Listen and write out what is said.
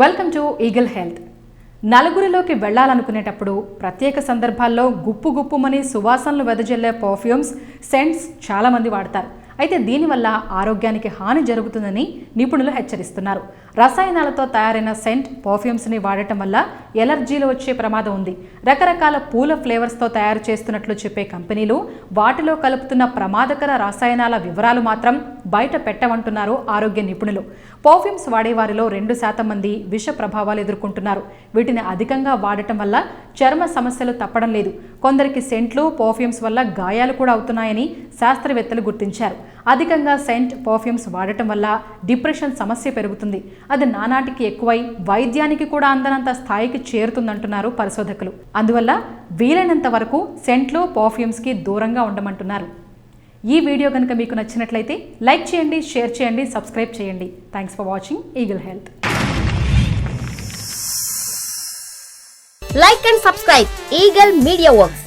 Welcome to Eagle health. నలుగురిలోకి వెళ్లాలనుకునేటప్పుడు ప్రత్యేక సందర్భాల్లో గుప్పుమని సువాసనలు వెదజల్లే పర్ఫ్యూమ్స్, సెంట్స్ చాలా మంది వాడతారు. అయితే దీనివల్ల ఆరోగ్యానికి హాని జరుగుతుందని నిపుణులు హెచ్చరిస్తున్నారు. రసాయనాలతో తయారైన సెంట్, పర్ఫ్యూమ్స్ని వాడటం వల్ల ఎలర్జీలు వచ్చే ప్రమాదం ఉంది. రకరకాల పూల ఫ్లేవర్స్తో తయారు చేస్తున్నట్లు చెప్పే కంపెనీలు వాటిలో కలుపుతున్న ప్రమాదకర రసాయనాల వివరాలు మాత్రం బయట పెట్టమంటున్నారు ఆరోగ్య నిపుణులు. పర్ఫ్యూమ్స్ వాడేవారిలో 2% మంది విష ప్రభావాలు ఎదుర్కొంటున్నారు. వీటిని అధికంగా వాడటం వల్ల చర్మ సమస్యలు తప్పడం లేదు. కొందరికి సెంట్లు, పర్ఫ్యూమ్స్ వల్ల గాయాలు కూడా అవుతున్నాయని శాస్త్రవేత్తలు గుర్తించారు. అధికంగా సెంట్, పర్ఫ్యూమ్స్ వాడటం వల్ల డిప్రెషన్ సమస్య పెరుగుతుంది. అది నానాటికి ఎక్కువై వైద్యానికి కూడా అందనంత స్థాయికి చేరుతుందంటున్నారు పరిశోధకులు. అందువల్ల వీలైనంత వరకు సెంట్లు, పర్ఫ్యూమ్స్కి దూరంగా ఉండమంటున్నారు. ఈ వీడియో కనుక మీకు నచ్చినట్లయితే లైక్ చేయండి, షేర్ చేయండి, సబ్స్క్రైబ్ చేయండి. Thanks for watching eagle health. Like and subscribe Eagle Media Works.